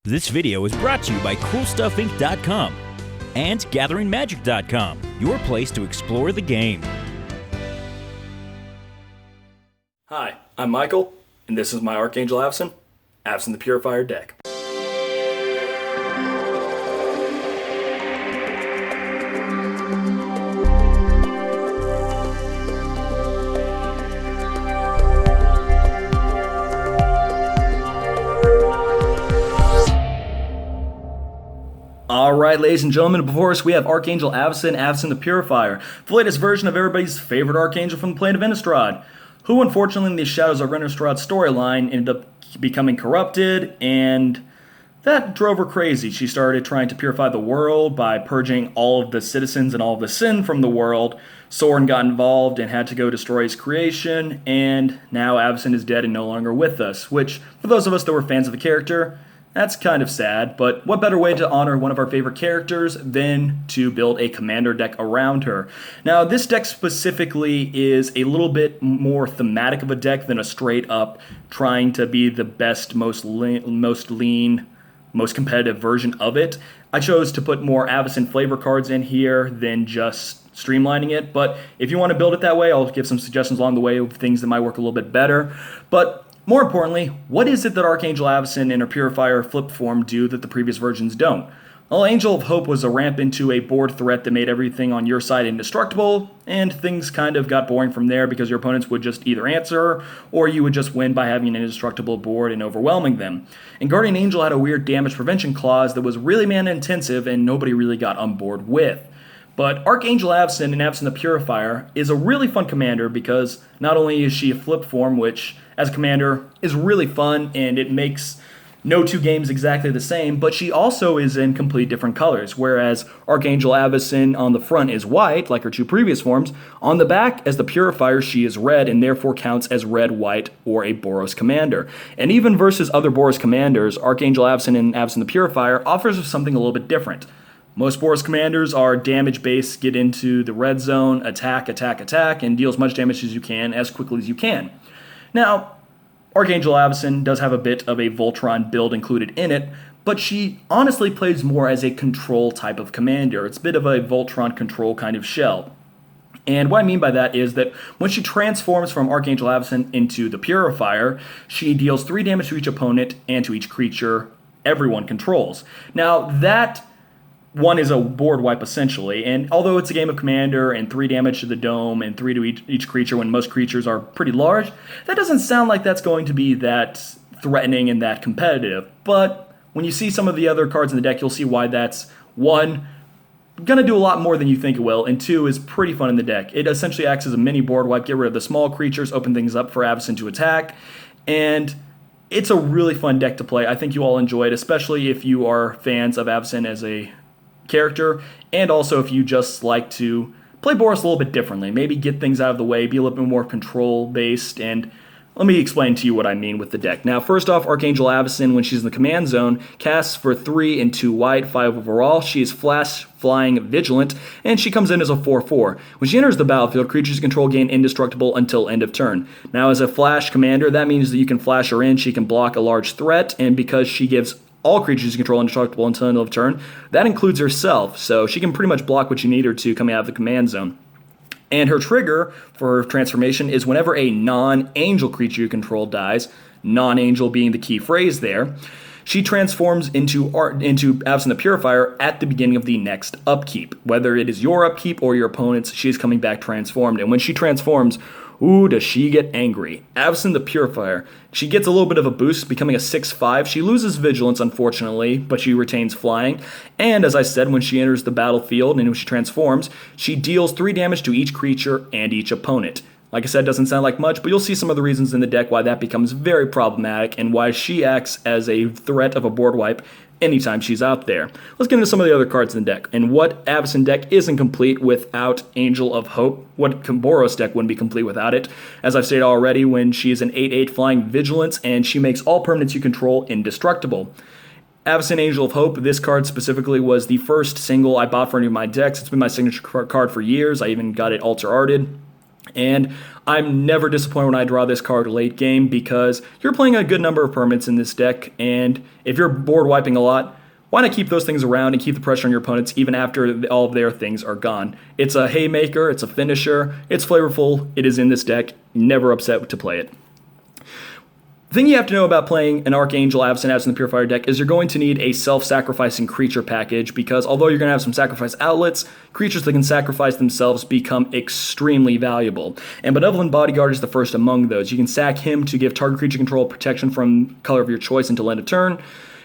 This video is brought to you by CoolStuffInc.com and GatheringMagic.com, your place to explore the game. Hi, I'm Michael, and this is my Archangel Avacyn, Avacyn the Purifier deck. Alright, ladies and gentlemen, before us we have Archangel Avacyn, Avacyn the Purifier, the latest version of everybody's favorite Archangel from the plane of Innistrad, who unfortunately in the Shadows of Innistrad storyline ended up becoming corrupted, and that drove her crazy. She started trying to purify the world by purging all of the citizens and all of the sin from the world. Soren got involved and had to go destroy his creation, and now Avacyn is dead and no longer with us, which, for those of us that were fans of the character, that's kind of sad, but what better way to honor one of our favorite characters than to build a commander deck around her. Now, this deck specifically is a little bit more thematic of a deck than a straight up trying to be the best, most lean, most competitive version of it. I chose to put more Avacyn flavor cards in here than just streamlining it, but if you want to build it that way, I'll give some suggestions along the way of things that might work a little bit better. But more importantly, what is it that Archangel Avacyn and her Purifier flip form do that the previous versions don't? Well, Angel of Hope was a ramp into a board threat that made everything on your side indestructible, and things kind of got boring from there because your opponents would just either answer, or you would just win by having an indestructible board and overwhelming them. And Guardian Angel had a weird damage prevention clause that was really mana intensive and nobody really got on board with. But Archangel Avacyn and Avacyn the Purifier is a really fun commander because not only is she a flip form, which as a commander is really fun and it makes no two games exactly the same, but she also is in complete different colors, whereas Archangel Avacyn on the front is white, like her two previous forms. On the back, as the Purifier, she is red and therefore counts as red, white, or a Boros commander. And even versus other Boros commanders, Archangel Avacyn and Avacyn the Purifier offers us something a little bit different. Most Boros commanders are damage-based, get into the red zone, attack, and deal as much damage as you can, as quickly as you can. Now, Archangel Avacyn does have a bit of a Voltron build included in it, but she honestly plays more as a control type of commander. It's a bit of a Voltron control kind of shell. And what I mean by that is that when she transforms from Archangel Avacyn into the Purifier, she deals 3 damage to each opponent and to each creature everyone controls. Now, that one is a board wipe, essentially, and although it's a game of commander and 3 damage to the dome and 3 to each creature when most creatures are pretty large, that doesn't sound like that's going to be that threatening and that competitive. But when you see some of the other cards in the deck, you'll see why that's, 1, gonna do a lot more than you think it will, and 2, is pretty fun in the deck. It essentially acts as a mini board wipe, get rid of the small creatures, open things up for Avacyn to attack, and it's a really fun deck to play. I think you all enjoy it, especially if you are fans of Avacyn as a character, and also if you just like to play Boros a little bit differently, maybe get things out of the way, be a little bit more control based, and let me explain to you what I mean with the deck. Now, first off, Archangel Avacyn, when she's in the command zone, casts for 3 and 2 white, 5 overall. She is flash, flying, vigilant, and she comes in as a 4/4. When she enters the battlefield, creatures you control gain indestructible until end of turn. Now, as a flash commander, that means that you can flash her in, she can block a large threat, and because she gives all creatures you control indestructible until end of turn, that includes herself, so she can pretty much block what you need her to coming out of the command zone. And her trigger for transformation is whenever a non-angel creature you control dies, non-angel being the key phrase there, she transforms into Avacyn the Purifier at the beginning of the next upkeep. Whether it is your upkeep or your opponent's, she's coming back transformed. And when she transforms, ooh, does she get angry. Avacyn the Purifier, she gets a little bit of a boost, becoming a 6/5. She loses vigilance, unfortunately, but she retains flying. And as I said, when she enters the battlefield and when she transforms, she deals 3 damage to each creature and each opponent. Like I said, doesn't sound like much, but you'll see some of the reasons in the deck why that becomes very problematic and why she acts as a threat of a board wipe anytime she's out there. Let's get into some of the other cards in the deck, and what Avacyn deck isn't complete without Angel of Hope. What Boros deck wouldn't be complete without it. As I've stated already, when she's an 8/8 flying vigilance, and she makes all permanents you control indestructible. Avacyn Angel of Hope, this card specifically was the first single I bought for any of my decks. It's been my signature card for years. I even got it altar arted. And I'm never disappointed when I draw this card late game because you're playing a good number of permanents in this deck, and if you're board wiping a lot, why not keep those things around and keep the pressure on your opponents even after all of their things are gone? It's a haymaker, it's a finisher, it's flavorful, it is in this deck, never upset to play it. The thing you have to know about playing an Archangel Avacyn the Purifier deck is you're going to need a self-sacrificing creature package because although you're going to have some sacrifice outlets, creatures that can sacrifice themselves become extremely valuable. And Benevolent Bodyguard is the first among those. You can sack him to give target creature control protection from color of your choice until end of turn.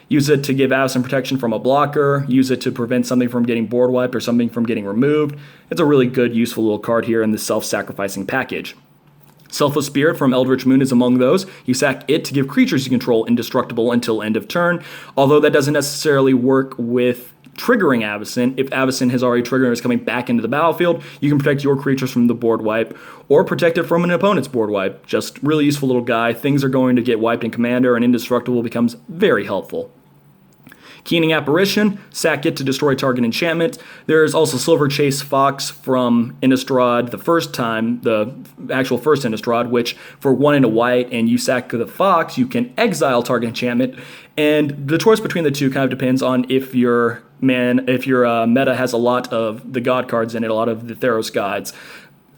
Use it to give Avacyn protection from a blocker. Use it to prevent something from getting board wiped or something from getting removed. It's a really good, useful little card here in the self-sacrificing package. Selfless Spirit from Eldritch Moon is among those. You sack it to give creatures you control indestructible until end of turn, although that doesn't necessarily work with triggering Avacyn. If Avacyn has already triggered and is coming back into the battlefield, you can protect your creatures from the board wipe, or protect it from an opponent's board wipe. Just really useful little guy. Things are going to get wiped in Commander, and indestructible becomes very helpful. Keening Apparition, sack it to destroy target enchantment. There's also Silver Chase Fox from Innistrad the first time, the actual first Innistrad, which for 1 and a white, and you sack the Fox, you can exile target enchantment. And the choice between the two kind of depends on if your meta has a lot of the God cards in it, a lot of the Theros gods.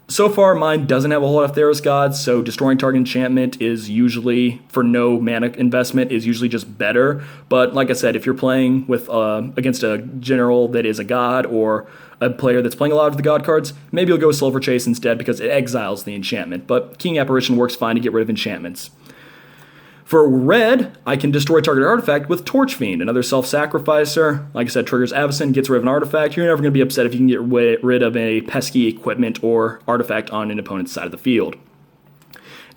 So far, mine doesn't have a whole lot of Theros gods, so destroying target enchantment is usually, for no mana investment, is usually just better. But like I said, if you're playing with against a general that is a god or a player that's playing a lot of the god cards, maybe you'll go Silver Chase instead because it exiles the enchantment. But King Apparition works fine to get rid of enchantments. For red, I can destroy target artifact with Torch Fiend, another self-sacrificer. Like I said, triggers Avacyn, gets rid of an artifact. You're never going to be upset if you can get rid of a pesky equipment or artifact on an opponent's side of the field.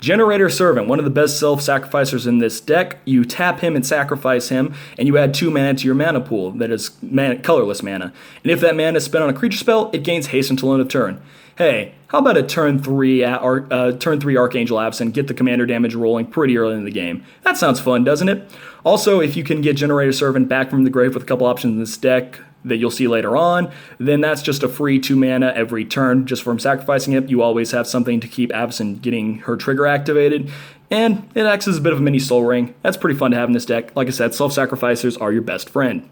Generator Servant, one of the best self-sacrificers in this deck. You tap him and sacrifice him, and you add 2 mana to your mana pool, that is colorless mana. And if that mana is spent on a creature spell, it gains haste until end of turn. Hey, how about a turn 3 Archangel Avacyn, get the commander damage rolling pretty early in the game? That sounds fun, doesn't it? Also, if you can get Generator Servant back from the grave with a couple options in this deck that you'll see later on, then that's just a free 2 mana every turn just from sacrificing it. You always have something to keep Avacyn getting her trigger activated, and it acts as a bit of a mini Soul Ring. That's pretty fun to have in this deck. Like I said, self-sacrificers are your best friend.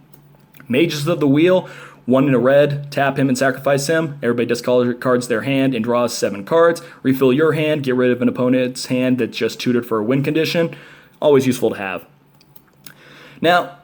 Mages of the Wheel, 1 in a red, tap him and sacrifice him. Everybody discards their hand and draws 7 cards. Refill your hand, get rid of an opponent's hand that's just tutored for a win condition. Always useful to have. Now,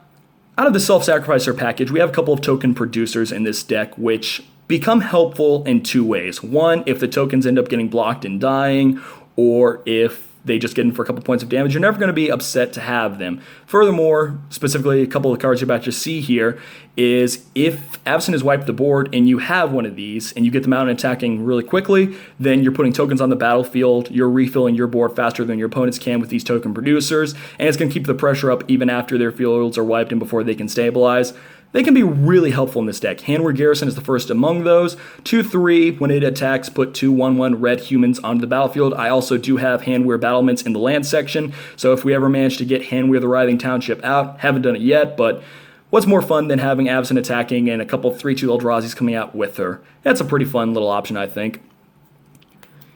out of the self-sacrificer package, we have a couple of token producers in this deck which become helpful in 2 ways. One, if the tokens end up getting blocked and dying, or if they just get in for a couple points of damage, you're never going to be upset to have them. Furthermore, specifically a couple of cards you're about to see here, is if Avacyn has wiped the board and you have one of these and you get them out and attacking really quickly, then you're putting tokens on the battlefield, you're refilling your board faster than your opponents can with these token producers, and it's going to keep the pressure up even after their fields are wiped and before they can stabilize. They can be really helpful in this deck. Hanweir Garrison is the first among those. 2/3, when it attacks, put 2 1/1 red humans onto the battlefield. I also do have Hanweir battlements in the land section, so if we ever manage to get Hanweir the Writhing Township out, haven't done it yet, but what's more fun than having Avacyn attacking and a couple 3/2 Eldrazi's coming out with her? That's a pretty fun little option, I think.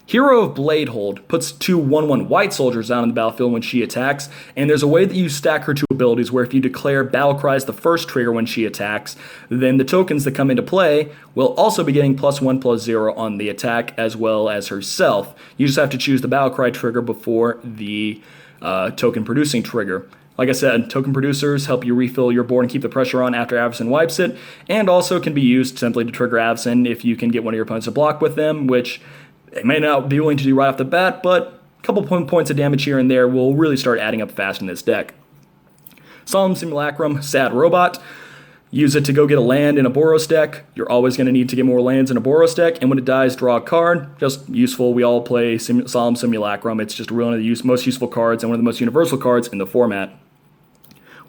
Hero of Bladehold puts 2 1/1 white soldiers down on the battlefield when she attacks, and there's a way that you stack her 2 abilities where if you declare Battle Cry as the first trigger when she attacks, then the tokens that come into play will also be getting +1/+0 on the attack as well as herself. You just have to choose the Battle Cry trigger before the token producing trigger. Like I said, token producers help you refill your board and keep the pressure on after Avacyn wipes it, and also can be used simply to trigger Avacyn if you can get one of your opponents to block with them, which they may not be willing to do right off the bat, but a couple points of damage here and there will really start adding up fast in this deck. Solemn Simulacrum, Sad Robot. Use it to go get a land in a Boros deck. You're always going to need to get more lands in a Boros deck, and when it dies, draw a card. Just useful. We all play Solemn Simulacrum. It's just one of the most useful cards and one of the most universal cards in the format.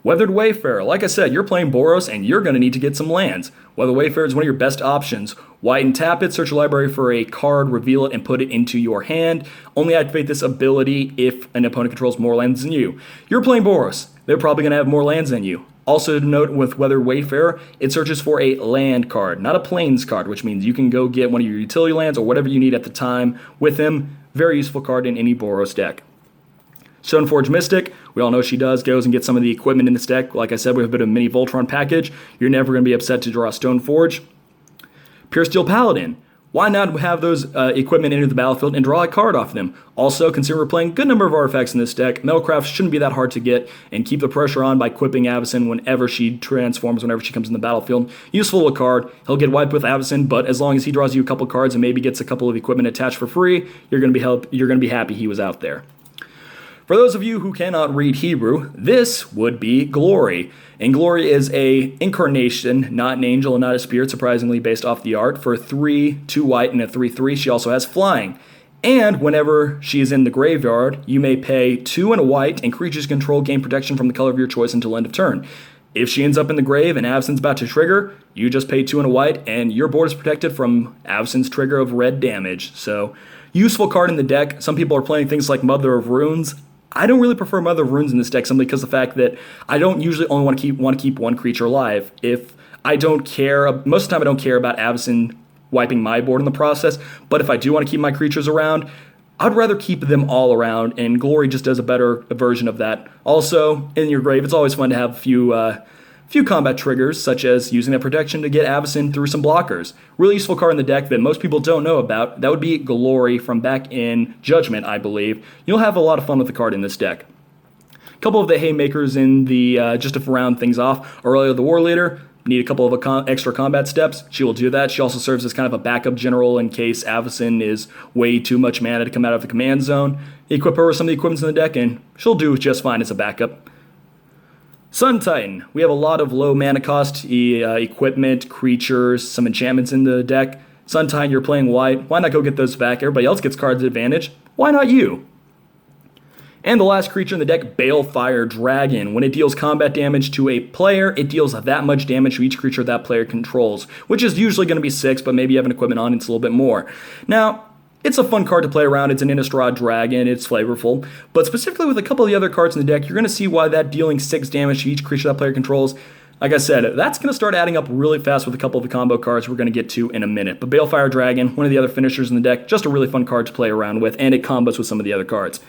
Weathered Wayfarer. Like I said, you're playing Boros and you're going to need to get some lands. Weathered Wayfarer is one of your best options. White and tap it, search your library for a card, reveal it, and put it into your hand. Only activate this ability if an opponent controls more lands than you. You're playing Boros. They're probably going to have more lands than you. Also to note with Weather Wayfarer, it searches for a land card, not a plains card, which means you can go get one of your utility lands or whatever you need at the time with him. Very useful card in any Boros deck. Stoneforge Mystic, we all know she goes and gets some of the equipment in this deck. Like I said, we have a bit of a mini Voltron package. You're never going to be upset to draw Stoneforge. Puresteel Paladin. Why not have those equipment into the battlefield and draw a card off them? Also, consider we're playing a good number of artifacts in this deck. Metalcraft shouldn't be that hard to get, and keep the pressure on by equipping Avacyn whenever she transforms, whenever she comes in the battlefield. Useful little card. He'll get wiped with Avacyn, but as long as he draws you a couple cards and maybe gets a couple of equipment attached for free, you're going to be happy he was out there. For those of you who cannot read Hebrew, this would be Glory. And Glory is a incarnation, not an angel and not a spirit, surprisingly based off the art, for 3, 2 white, and a 3/3. She also has flying. And whenever she is in the graveyard, you may pay 2 and a white, and creatures control gain protection from the color of your choice until end of turn. If she ends up in the grave and Avacyn's about to trigger, you just pay 2 and a white, and your board is protected from Avacyn's trigger of red damage. So, useful card in the deck. Some people are playing things like Mother of Runes. I don't really prefer Mother of Runes in this deck simply because of the fact that I don't usually only want to keep one creature alive. If I don't care, most of the time I don't care about Avacyn wiping my board in the process, but if I do want to keep my creatures around, I'd rather keep them all around, and Glory just does a better version of that. Also, in your grave, it's always fun to have a few combat triggers, such as using that protection to get Avacyn through some blockers. Really useful card in the deck that most people don't know about. That would be Glory from back in Judgment, I believe. You'll have a lot of fun with the card in this deck. A couple of the haymakers in the, just to round things off, Aurelia the War Leader. Need a couple of extra combat steps. She will do that. She also serves as kind of a backup general in case Avacyn is way too much mana to come out of the command zone. Equip her with some of the equipments in the deck, and she'll do just fine as a backup. Sun Titan. We have a lot of low mana cost equipment, creatures, some enchantments in the deck. Sun Titan, you're playing white. Why not go get those back? Everybody else gets cards advantage. Why not you? And the last creature in the deck, Balefire Dragon. When it deals combat damage to a player, it deals that much damage to each creature that player controls, which is usually going to be 6, but maybe you have an equipment on, it's a little bit more. Now, it's a fun card to play around. It's an Innistrad Dragon. It's flavorful. But specifically with a couple of the other cards in the deck, you're going to see why that dealing 6 damage to each creature that player controls, like I said, that's going to start adding up really fast with a couple of the combo cards we're going to get to in a minute. But Balefire Dragon, one of the other finishers in the deck, just a really fun card to play around with, and it combos with some of the other cards.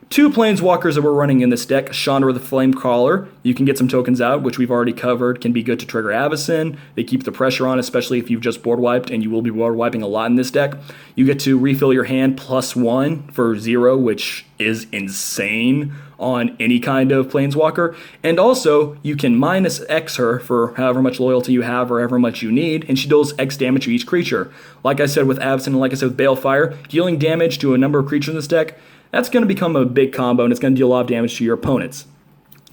2 Planeswalkers that we're running in this deck, Chandra the Flame Caller. You can get some tokens out, which we've already covered, can be good to trigger Avacyn. They keep the pressure on, especially if you've just board wiped, and you will be board wiping a lot in this deck. You get to refill your hand +1 for 0, which is insane on any kind of Planeswalker. And also, you can -X her for however much loyalty you have or however much you need, and she deals X damage to each creature. Like I said with Avacyn and like I said with Balefire, dealing damage to a number of creatures in this deck, that's going to become a big combo, and it's going to deal a lot of damage to your opponents.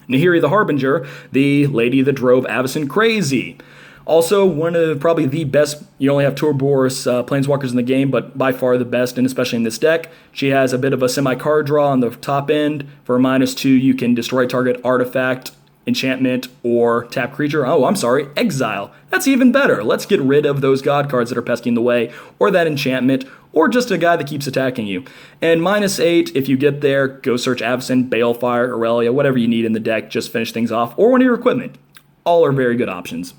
Nahiri the Harbinger, the lady that drove Avacyn crazy. Also, one of probably the best, you only have 2 Boros Planeswalkers in the game, but by far the best, and especially in this deck. She has a bit of a semi-card draw on the top end. For a -2, you can destroy target artifact, enchantment, or tap creature. Oh, I'm sorry, exile. That's even better. Let's get rid of those god cards that are pesky in the way, or that enchantment, or just a guy that keeps attacking you. And -8, if you get there, go search Avacyn, Balefire, Aurelia, whatever you need in the deck, just finish things off, or one of your equipment. All are very good options.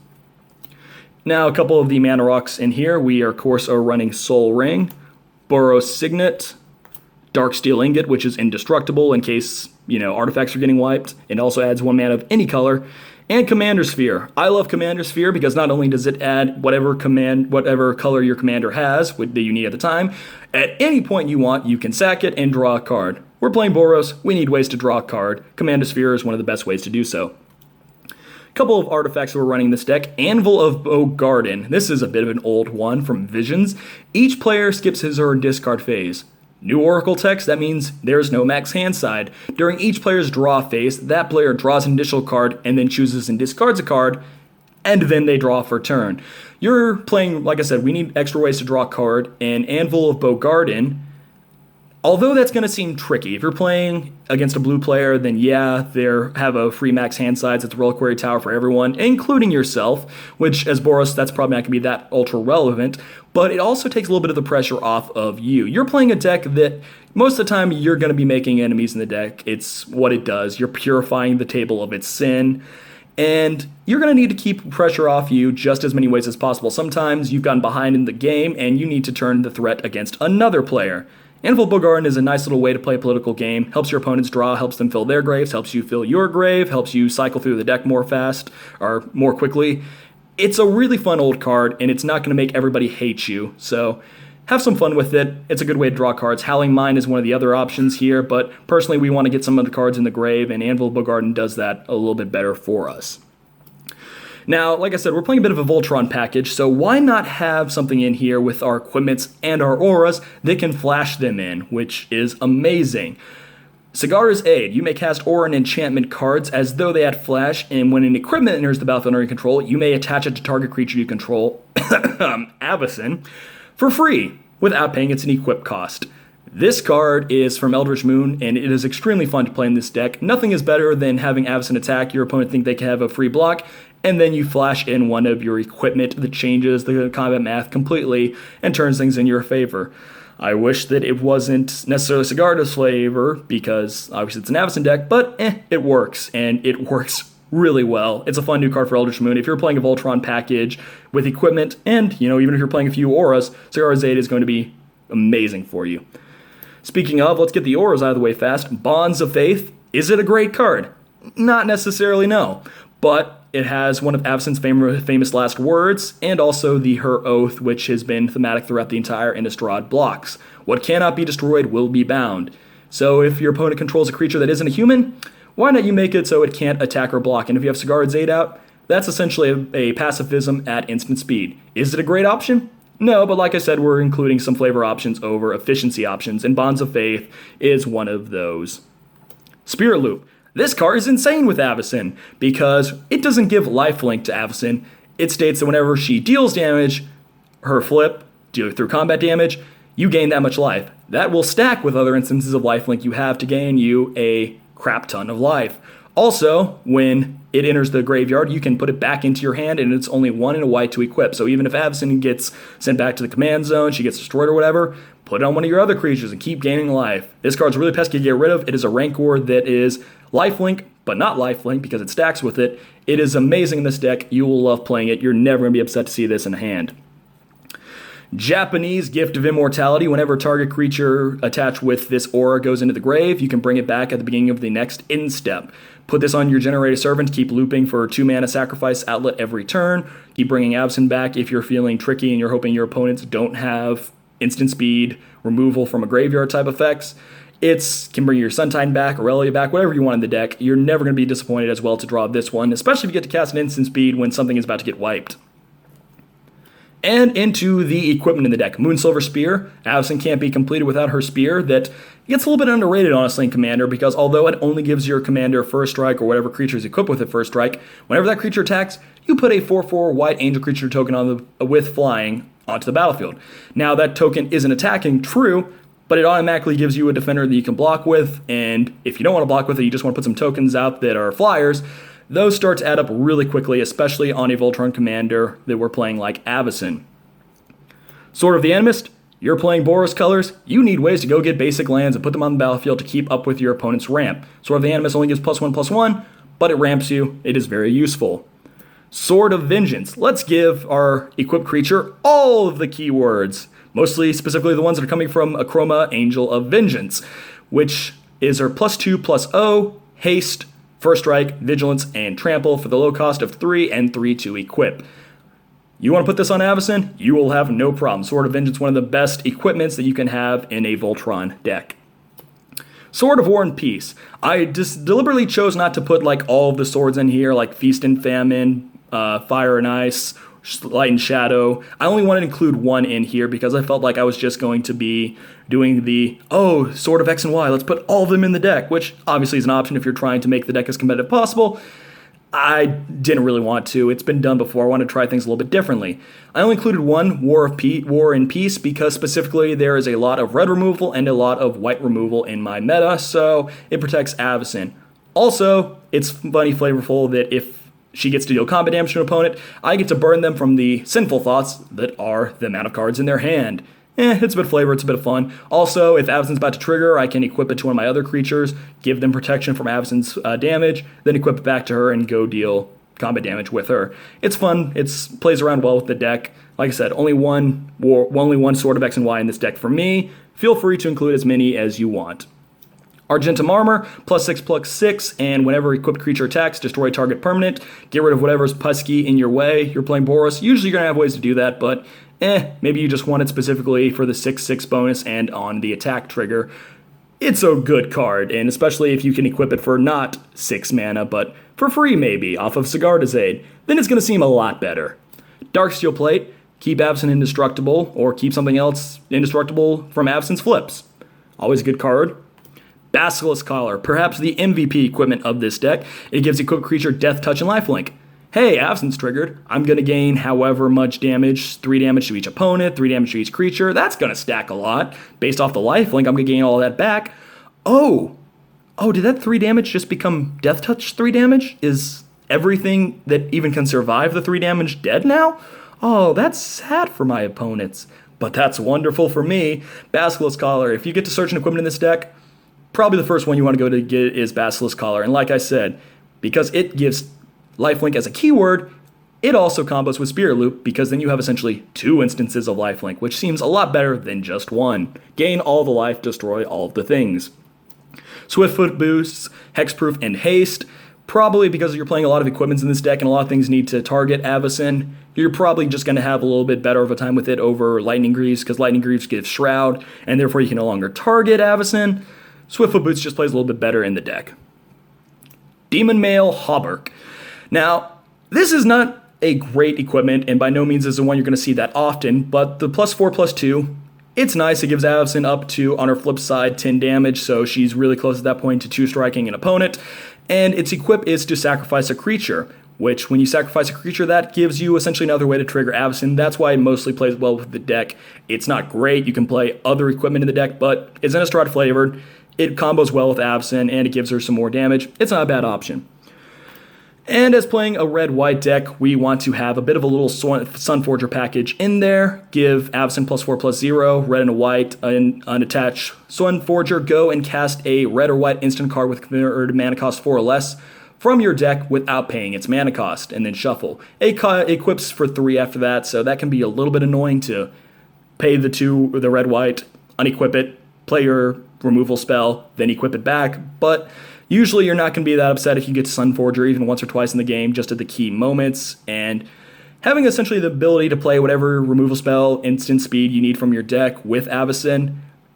Now, a couple of the mana rocks in here. We, of course, are running Soul Ring, Boros Signet, Darksteel Ingot, which is indestructible in case, artifacts are getting wiped. It also adds 1 mana of any color. And Commander Sphere. I love Commander Sphere because not only does it add whatever color your commander has that you need at the time, at any point you want, you can sack it and draw a card. We're playing Boros, we need ways to draw a card. Commander Sphere is one of the best ways to do so. Couple of artifacts that we're running in this deck. Anvil of Bow Garden. This is a bit of an old one from Visions. Each player skips his or her discard phase. New Oracle text, that means there's no max hand side. During each player's draw phase, that player draws an additional card and then chooses and discards a card, and then they draw for turn. You're playing, like I said, we need extra ways to draw a card, and Anvil of Bow Garden, although that's going to seem tricky. If you're playing against a blue player, then yeah, they have a free max hand size at the Reliquary Tower for everyone, including yourself, which as Boros, that's probably not going to be that ultra relevant, but it also takes a little bit of the pressure off of you. You're playing a deck that most of the time you're going to be making enemies in the deck. It's what it does. You're purifying the table of its sin. And you're going to need to keep pressure off you just as many ways as possible. Sometimes you've gotten behind in the game and you need to turn the threat against another player. Anvil of Bogardan is a nice little way to play a political game. Helps your opponents draw, helps them fill their graves, helps you fill your grave, helps you cycle through the deck more fast or more quickly. It's a really fun old card, and it's not going to make everybody hate you, so have some fun with it. It's a good way to draw cards. Howling Mine is one of the other options here, but personally we want to get some of the cards in the grave, and Anvil of Bogardan does that a little bit better for us. Now, like I said, we're playing a bit of a Voltron package, so why not have something in here with our equipments and our auras that can flash them in, which is amazing. Sagara's Aid. You may cast aura and enchantment cards as though they had flash, and when an equipment enters the battlefield under your control, you may attach it to target creature you control, Avacyn, for free, without paying its an equip cost. This card is from Eldritch Moon, and it is extremely fun to play in this deck. Nothing is better than having Avacyn attack, your opponent think they can have a free block, and then you flash in one of your equipment that changes the combat math completely and turns things in your favor. I wish that it wasn't necessarily Sagara's flavor, because obviously it's an Avacyn deck, but it works, and it works really well. It's a fun new card for Eldritch Moon. If you're playing a Voltron package with equipment, and even if you're playing a few auras, Sagara's Aid is going to be amazing for you. Speaking of, let's get the auras out of the way fast. Bonds of Faith. Is it a great card? Not necessarily, no. But it has one of Avacyn's famous last words, and also the Her Oath, which has been thematic throughout the entire Innistrad blocks. What cannot be destroyed will be bound. So if your opponent controls a creature that isn't a human, why not you make it so it can't attack or block? And if you have Sagara's Aid out, that's essentially a pacifism at instant speed. Is it a great option? No, but like I said, we're including some flavor options over efficiency options, and Bonds of Faith is one of those. Spirit Loop. This card is insane with Avacyn, because it doesn't give lifelink to Avacyn. It states that whenever she deals damage, her flip, through combat damage, you gain that much life. That will stack with other instances of lifelink you have to gain you a crap ton of life. Also, when it enters the graveyard, you can put it back into your hand, and it's only 1 and a white to equip. So even if Avacyn gets sent back to the command zone, she gets destroyed or whatever, put it on one of your other creatures and keep gaining life. This card's really pesky to get rid of. It is a Rancor that is lifelink, but not lifelink because it stacks with it. It is amazing in this deck. You will love playing it. You're never going to be upset to see this in hand. Japanese Gift of Immortality. Whenever target creature attached with this aura goes into the grave, you can bring it back at the beginning of the next end step. Put this on your Generated Servant, keep looping for 2 mana sacrifice outlet every turn. Keep bringing Avacyn back if you're feeling tricky and you're hoping your opponents don't have instant speed, removal from a graveyard type effects. It can bring your Suntitan back, Aurelia back, whatever you want in the deck. You're never going to be disappointed as well to draw this one, especially if you get to cast an instant speed when something is about to get wiped. And into the equipment in the deck. Moonsilver Spear. Avacyn can't be completed without her spear. That gets a little bit underrated, honestly, in Commander, because although it only gives your commander first strike or whatever creature is equipped with it first strike, whenever that creature attacks, you put a 4/4 white angel creature token on with flying onto the battlefield. Now, that token isn't attacking, true, but it automatically gives you a defender that you can block with, and if you don't want to block with it, you just want to put some tokens out that are flyers, those start to add up really quickly, especially on a Voltron commander that we're playing like Avacyn. Sword of the Animist, you're playing Boros colors, you need ways to go get basic lands and put them on the battlefield to keep up with your opponent's ramp. Sword of the Animist only gives +1/+1, but it ramps you. It is very useful. Sword of Vengeance. Let's give our equipped creature all of the keywords, mostly specifically the ones that are coming from Akroma Angel of Vengeance, which is her +2/+0, haste, first strike, vigilance, and trample for the low cost of 3 and 3 to equip. You want to put this on Avacyn? You will have no problem. Sword of Vengeance, one of the best equipments that you can have in a Voltron deck. Sword of War and Peace. I just deliberately chose not to put like all of the swords in here, like Feast and Famine, Fire and Ice, Light and Shadow. I only wanted to include one in here because I felt like I was just going to be doing the, Sword of X and Y, let's put all of them in the deck, which obviously is an option if you're trying to make the deck as competitive possible. I didn't really want to. It's been done before. I want to try things a little bit differently. I only included one War and Peace because specifically there is a lot of red removal and a lot of white removal in my meta, so it protects Avacyn. Also, it's funny, flavorful that if she gets to deal combat damage to an opponent, I get to burn them from the sinful thoughts that are the amount of cards in their hand. It's a bit of flavor, it's a bit of fun. Also, if Avacyn's about to trigger, I can equip it to one of my other creatures, give them protection from Avacyn's damage, then equip it back to her and go deal combat damage with her. It's fun. It plays around well with the deck. Like I said, only one Sword of X and Y in this deck for me. Feel free to include as many as you want. Argentum Armor, +6/+6, and whenever equipped creature attacks, destroy target permanent. Get rid of whatever's pesky in your way. You're playing Boros. Usually you're going to have ways to do that, but maybe you just want it specifically for the 6/6 bonus and on the attack trigger. It's a good card, and especially if you can equip it for not 6 mana, but for free maybe, off of Sigarda's Aid, then it's going to seem a lot better. Darksteel Plate, keep Avacyn indestructible, or keep something else indestructible from Avacyn's flips. Always a good card. Basilisk Collar, perhaps the MVP equipment of this deck. It gives equipped creature Death Touch and Lifelink. Hey, Avacyn's triggered. I'm going to gain however much damage, 3 damage to each opponent, 3 damage to each creature. That's going to stack a lot. Based off the lifelink, I'm going to gain all that back. Oh, did that 3 damage just become Death Touch 3 damage? Is everything that even can survive the 3 damage dead now? Oh, that's sad for my opponents. But that's wonderful for me. Basilisk Collar, if you get to search an equipment in this deck, probably the first one you want to go to get is Basilisk Collar. And like I said, because it gives lifelink as a keyword, it also combos with Spirit Loop, because then you have essentially 2 instances of lifelink, which seems a lot better than just 1. Gain all the life, destroy all of the things. Swiftfoot Boots, Hexproof, and Haste. Probably because you're playing a lot of equipments in this deck and a lot of things need to target Avacyn, you're probably just going to have a little bit better of a time with it over Lightning Greaves, because Lightning Greaves give Shroud, and therefore you can no longer target Avacyn. Swiftfoot Boots just plays a little bit better in the deck. Demonmail Hauberk. Now, this is not a great equipment, and by no means is the one you're going to see that often, but the +4/+2, it's nice. It gives Avacyn up to, on her flip side, 10 damage, so she's really close at that point to 2-striking an opponent, and its equip is to sacrifice a creature, which when you sacrifice a creature, that gives you essentially another way to trigger Avacyn. That's why it mostly plays well with the deck. It's not great. You can play other equipment in the deck, but it's Innistrad flavored. It combos well with Avacyn, and it gives her some more damage. It's not a bad option. And as playing a red-white deck, we want to have a bit of a little Sunforger package in there. Give Avacyn +4/+0, red and a white, unattached Sunforger. Go and cast a red or white instant card with converted mana cost 4 or less from your deck without paying its mana cost, and then shuffle. It equips for 3 after that, so that can be a little bit annoying to pay the red-white, unequip it, play your removal spell, then equip it back, but usually you're not going to be that upset if you get Sunforger even once or twice in the game, just at the key moments, and having essentially the ability to play whatever removal spell, instant speed you need from your deck with Avacyn,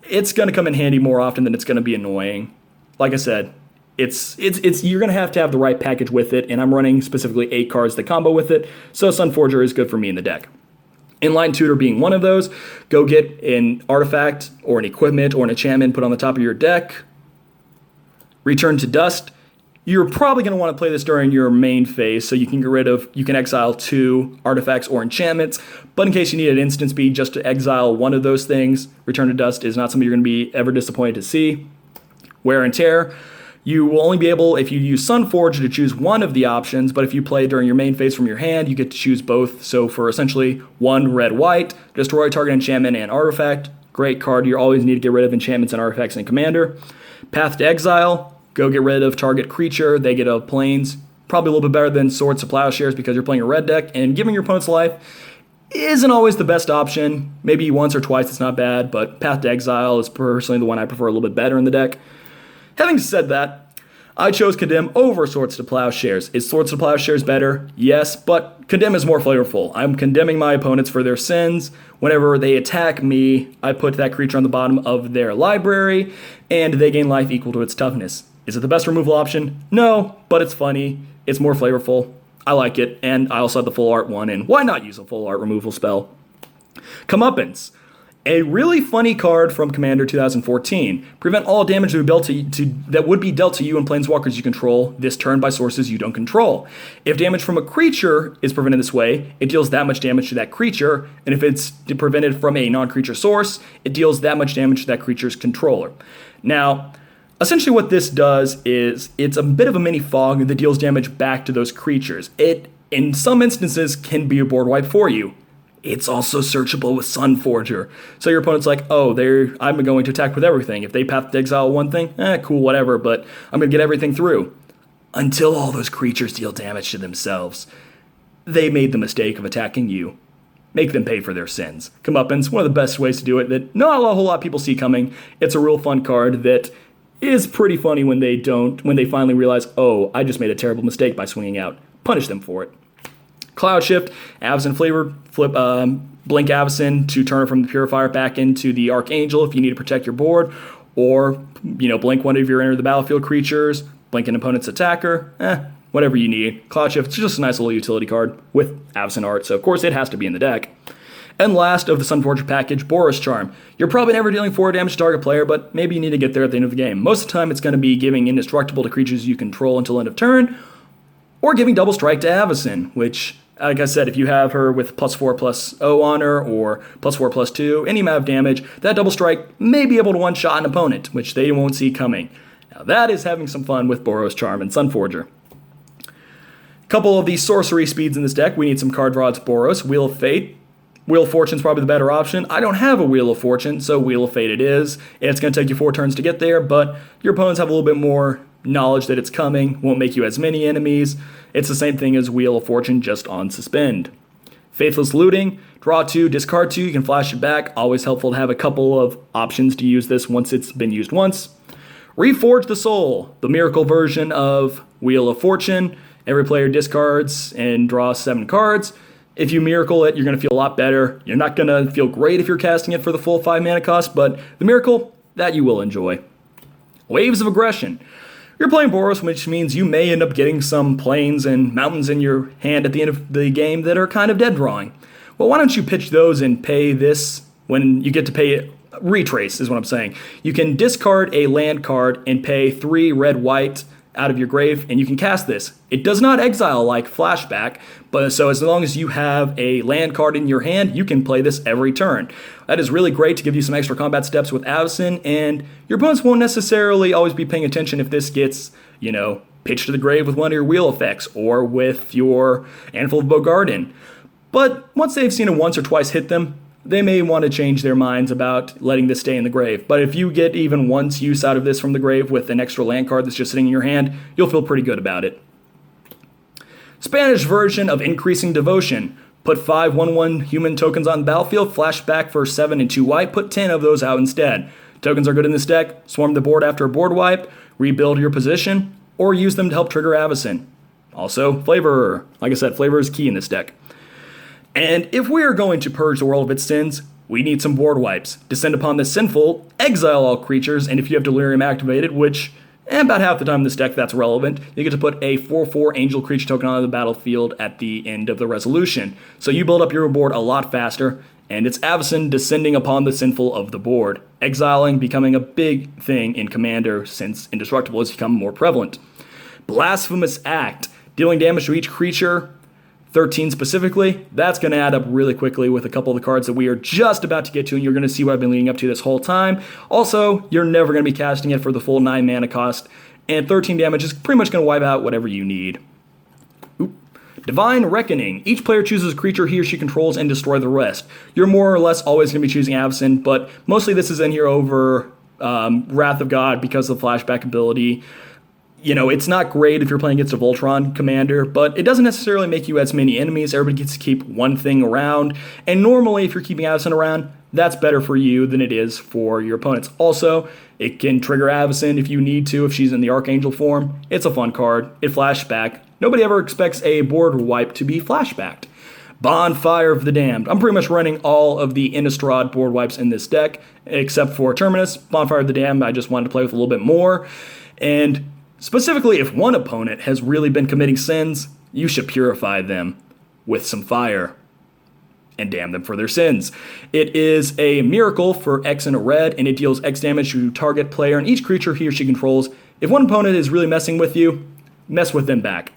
it's going to come in handy more often than it's going to be annoying. Like I said, it's you're going to have the right package with it, and I'm running specifically 8 cards that combo with it, so Sunforger is good for me in the deck. Enlightened Tutor being one of those. Go get an artifact or an equipment or an enchantment put on the top of your deck. Return to Dust. You're probably going to want to play this during your main phase, so you can exile 2 artifacts or enchantments, but in case you need an instant speed just to exile one of those things, Return to Dust is not something you're going to be ever disappointed to see. Wear and Tear. You will only be able, if you use Sunforge, to choose one of the options, but if you play during your main phase from your hand, you get to choose both. So for essentially 1 red-white, destroy target enchantment and artifact. Great card. You always need to get rid of enchantments and artifacts in Commander. Path to Exile. Go get rid of target creature. They get a plains. Probably a little bit better than Swords to Plowshares because you're playing a red deck, and giving your opponent's life isn't always the best option. Maybe once or twice it's not bad, but Path to Exile is personally the one I prefer a little bit better in the deck. Having said that, I chose Condemn over Swords to Plowshares. Is Swords to Plowshares better? Yes, but Condemn is more flavorful. I'm condemning my opponents for their sins. Whenever they attack me, I put that creature on the bottom of their library, and they gain life equal to its toughness. Is it the best removal option? No, but it's funny. It's more flavorful. I like it, and I also have the full art one, and why not use a full art removal spell? Comeuppance. A really funny card from Commander 2014. Prevent all damage that would be dealt to you and planeswalkers you control this turn by sources you don't control. If damage from a creature is prevented this way, it deals that much damage to that creature, and if it's prevented from a non-creature source, it deals that much damage to that creature's controller. Now, essentially what this does is it's a bit of a mini fog that deals damage back to those creatures. It, in some instances, can be a board wipe for you. It's also searchable with Sunforger. So your opponent's like, oh, I'm going to attack with everything. If they path to exile one thing, cool, whatever, but I'm going to get everything through. until all those creatures deal damage to themselves. They made the mistake of attacking you. Make them pay for their sins. Comeuppance, one of the best ways to do it that not a whole lot of people see coming. It's a real fun card that is pretty funny when they finally realize, oh, I just made a terrible mistake by swinging out. Punish them for it. Cloud Shift, Avacyn flavor, blink Avacyn to turn it from the Purifier back into the Archangel if you need to protect your board, or, blink one of your enter the battlefield creatures, blink an opponent's attacker, whatever you need. Cloud Shift is just a nice little utility card with Avacyn art, so of course it has to be in the deck. And last of the Stoneforge package, Boros Charm. You're probably never dealing 4 damage to target player, but maybe you need to get there at the end of the game. Most of the time it's going to be giving indestructible to creatures you control until end of turn, or giving double strike to Avacyn, which, like I said, if you have her with +4/+0 on her, or +4/+2, any amount of damage, that double strike may be able to one-shot an opponent, which they won't see coming. Now that is having some fun with Boros Charm and Sunforger. Couple of these sorcery speeds in this deck. We need some card draw. It's Boros, Wheel of Fate. Wheel of Fortune's probably the better option. I don't have a Wheel of Fortune, so Wheel of Fate it is. It's going to take you 4 turns to get there, but your opponents have a little bit more knowledge that it's coming, won't make you as many enemies. It's the same thing as Wheel of Fortune, just on suspend. Faithless Looting, draw 2, discard 2, you can flash it back. Always helpful to have a couple of options to use this once it's been used once. Reforge the Soul, the miracle version of Wheel of Fortune. Every player discards and draws 7 cards. If you miracle it, you're going to feel a lot better. You're not going to feel great if you're casting it for the full 5 mana cost, but the miracle, that you will enjoy. Waves of Aggression. You're playing Boros, which means you may end up getting some plains and mountains in your hand at the end of the game that are kind of dead drawing. Well, why don't you pitch those and pay this when you get to pay it? Retrace is what I'm saying. You can discard a land card and pay 3 red-white out of your grave, and you can cast this. It does not exile like Flashback, but so as long as you have a land card in your hand, you can play this every turn. That is really great to give you some extra combat steps with Avacyn, and your opponents won't necessarily always be paying attention if this gets, pitched to the grave with one of your wheel effects, or with your Anvil of Bow Garden. But once they've seen it once or twice hit them, they may want to change their minds about letting this stay in the grave. But if you get even once use out of this from the grave with an extra land card that's just sitting in your hand, you'll feel pretty good about it. Spanish version of Increasing Devotion. Put 5 1/1 human tokens on the battlefield, flashback for 7 and 2 white, put 10 of those out instead. Tokens are good in this deck. Swarm the board after a board wipe, rebuild your position, or use them to help trigger Avacyn. Also, Flavor. Like I said, Flavor is key in this deck. And if we are going to purge the world of its sins, we need some board wipes. Descend upon the sinful, exile all creatures, and if you have Delirium activated, which about half the time in this deck that's relevant, you get to put a 4/4 angel creature token on the battlefield at the end of the resolution. So you build up your board a lot faster, and it's Avacyn descending upon the sinful of the board. Exiling becoming a big thing in Commander since Indestructible has become more prevalent. Blasphemous Act, dealing damage to each creature, 13 specifically, that's going to add up really quickly with a couple of the cards that we are just about to get to, and you're going to see what I've been leading up to this whole time. Also, you're never going to be casting it for the full 9 mana cost, and 13 damage is pretty much going to wipe out whatever you need. Divine Reckoning. Each player chooses a creature he or she controls and destroy the rest. You're more or less always going to be choosing Avacyn, but mostly this is in here over Wrath of God because of the flashback ability. It's not great if you're playing against a Voltron commander, but it doesn't necessarily make you as many enemies. Everybody gets to keep one thing around, and normally if you're keeping Avacyn around, that's better for you than it is for your opponents. Also, it can trigger Avacyn if you need to, if she's in the Archangel form. It's a fun card. It flashback. Nobody ever expects a board wipe to be flashbacked. Bonfire of the Damned. I'm pretty much running all of the Innistrad board wipes in this deck, except for Terminus. Bonfire of the Damned, I just wanted to play with a little bit more, and specifically, if one opponent has really been committing sins, you should purify them with some fire and damn them for their sins. It is a miracle for X and a red, and it deals X damage to target player and each creature he or she controls. If one opponent is really messing with you, mess with them back.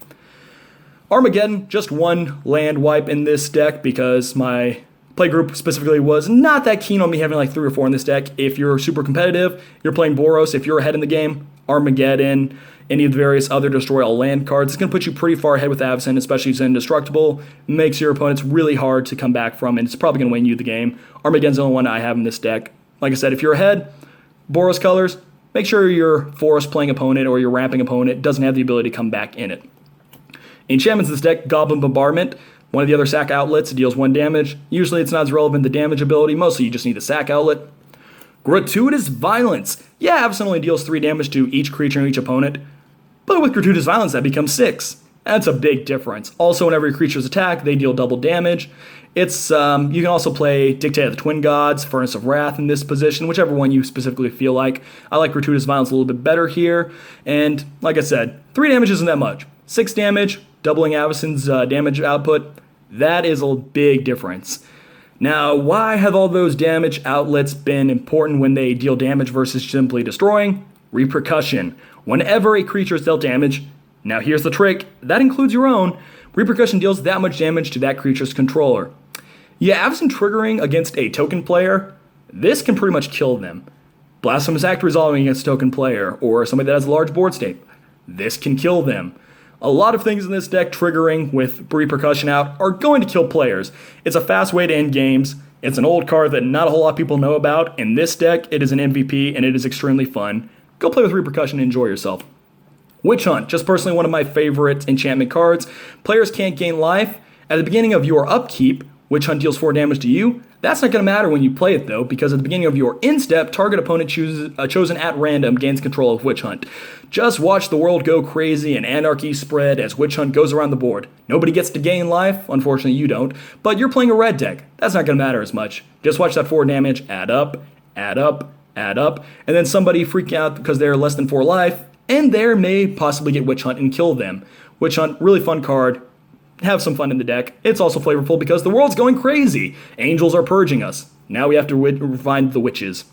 Armageddon, just one land wipe in this deck because my playgroup specifically was not that keen on me having like 3 or 4 in this deck. If you're super competitive, you're playing Boros, if you're ahead in the game, Armageddon, any of the various other destroy all land cards, it's going to put you pretty far ahead with Avacyn, especially if it's Indestructible. Makes your opponents really hard to come back from, and it's probably going to win you the game. Armageddon's the only one I have in this deck. Like I said, if you're ahead, Boros colors, make sure your forest playing opponent or your ramping opponent doesn't have the ability to come back in it. Enchantments in this deck, Goblin Bombardment, one of the other sack outlets, deals 1 damage. Usually it's not as relevant the damage ability, mostly you just need the sack outlet. Gratuitous Violence. Yeah, Avacyn only deals 3 damage to each creature and each opponent, but with Gratuitous Violence that becomes 6. That's a big difference. Also, whenever your creatures attack, they deal double damage. It's you can also play Dictate of the Twin Gods, Furnace of Wrath in this position, whichever one you specifically feel like. I like Gratuitous Violence a little bit better here, and like I said, 3 damage isn't that much. 6 damage, doubling Avacyn's damage output, that is a big difference. Now, why have all those damage outlets been important when they deal damage versus simply destroying? Repercussion. Whenever a creature is dealt damage, now here's the trick, that includes your own, Repercussion deals that much damage to that creature's controller. Yeah, Avacyn triggering against a token player, this can pretty much kill them. Blasphemous Act resolving against a token player, or somebody that has a large board state, this can kill them. A lot of things in this deck triggering with Repercussion out are going to kill players. It's a fast way to end games. It's an old card that not a whole lot of people know about. In this deck, it is an MVP and it is extremely fun. Go play with Repercussion and enjoy yourself. Witch Hunt, just personally one of my favorite enchantment cards. Players can't gain life. At the beginning of your upkeep, Witch Hunt deals 4 damage to you. That's not going to matter when you play it though, because at the beginning of your instep, target opponent chosen at random gains control of Witch Hunt. Just watch the world go crazy and anarchy spread as Witch Hunt goes around the board. Nobody gets to gain life, unfortunately you don't, but you're playing a red deck. That's not going to matter as much. Just watch that 4 damage add up, add up, add up, and then somebody freak out because they're less than 4 life, and there may possibly get Witch Hunt and kill them. Witch Hunt, really fun card. Have some fun in the deck. It's also flavorful because the world's going crazy. Angels are purging us. Now we have to find the witches.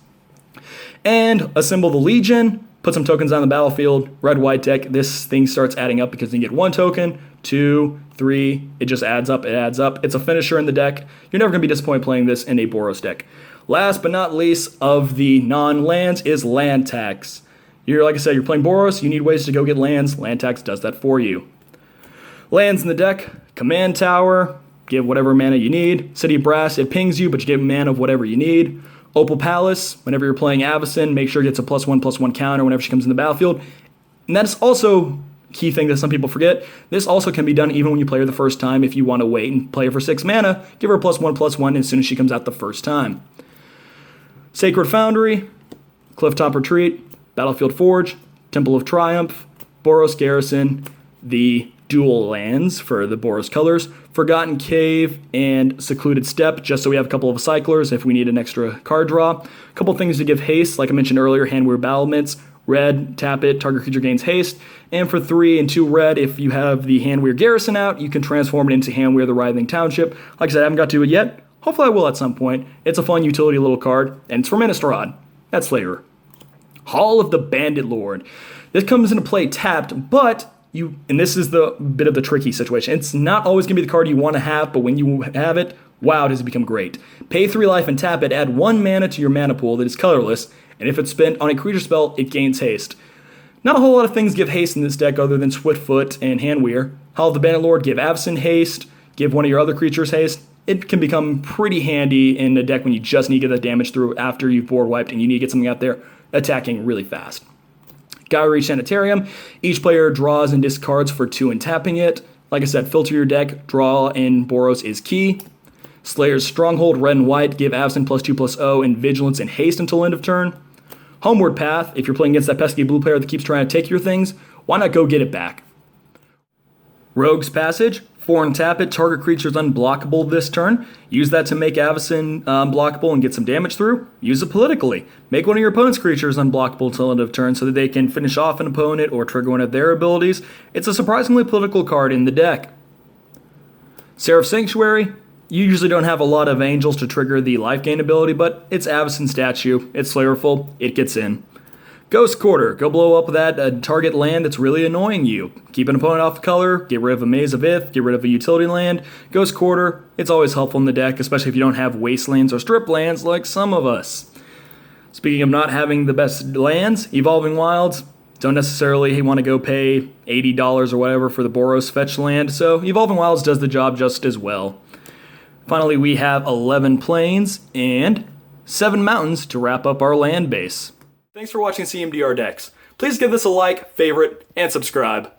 And assemble the Legion. Put some tokens on the battlefield. Red-white deck. This thing starts adding up because you get 1 token, 2, 3. It just adds up. It adds up. It's a finisher in the deck. You're never going to be disappointed playing this in a Boros deck. Last but not least of the non-lands is land tax. Like I said, you're playing Boros. You need ways to go get lands. Land tax does that for you. Lands in the deck, Command Tower, give whatever mana you need. City of Brass, it pings you, but you give mana of whatever you need. Opal Palace, whenever you're playing Avacyn, make sure it gets a +1/+1 counter whenever she comes in the battlefield. And that is also a key thing that some people forget. This also can be done even when you play her the first time. If you want to wait and play her for 6 mana, give her a +1/+1 as soon as she comes out the first time. Sacred Foundry, Clifftop Retreat, Battlefield Forge, Temple of Triumph, Boros Garrison, the dual lands for the Boros colors, Forgotten Cave, and Secluded Steppe, just so we have a couple of cyclers if we need an extra card draw. A couple things to give haste, like I mentioned earlier, Hanweir Battlements. Red, tap it, target creature gains haste. And for 3 and 2 red, if you have the Hanweir Garrison out, you can transform it into Hanweir the Writhing Township. Like I said, I haven't got to it yet. Hopefully I will at some point. It's a fun utility little card, and it's for Innistrad. That's flavor. Hall of the Bandit Lord. This comes into play tapped, but and this is the bit of the tricky situation. It's not always going to be the card you want to have, but when you have it, wow, does it become great. Pay 3 life and tap it, add 1 mana to your mana pool that is colorless, and if it's spent on a creature spell, it gains haste. Not a whole lot of things give haste in this deck other than Swiftfoot and Hanweir. Hall of the Bandit Lord, give Avacyn haste, give one of your other creatures haste. It can become pretty handy in a deck when you just need to get that damage through after you've board wiped and you need to get something out there attacking really fast. Gallery Sanitarium, each player draws and discards for 2 and tapping it. Like I said, filter your deck, draw in Boros is key. Slayer's Stronghold, red and white, give Avacyn +2/+0 and Vigilance and haste until end of turn. Homeward Path, if you're playing against that pesky blue player that keeps trying to take your things, why not go get it back? Rogue's Passage, 4 and tap it, target creature's unblockable this turn. Use that to make Avacyn unblockable and get some damage through. Use it politically. Make one of your opponent's creatures unblockable till end of turn so that they can finish off an opponent or trigger one of their abilities. It's a surprisingly political card in the deck. Serif Sanctuary, you usually don't have a lot of angels to trigger the life gain ability, but it's Avacyn statue, it's flavorful, it gets in. Ghost Quarter, go blow up that target land that's really annoying you. Keep an opponent off the color, get rid of a Maze of Ith, get rid of a utility land. Ghost Quarter, it's always helpful in the deck, especially if you don't have wastelands or strip lands like some of us. Speaking of not having the best lands, Evolving Wilds, don't necessarily want to go pay $80 or whatever for the Boros fetch land, so Evolving Wilds does the job just as well. Finally, we have 11 plains and 7 mountains to wrap up our land base. Thanks for watching CMDR Decks. Please give this a like, favorite, and subscribe.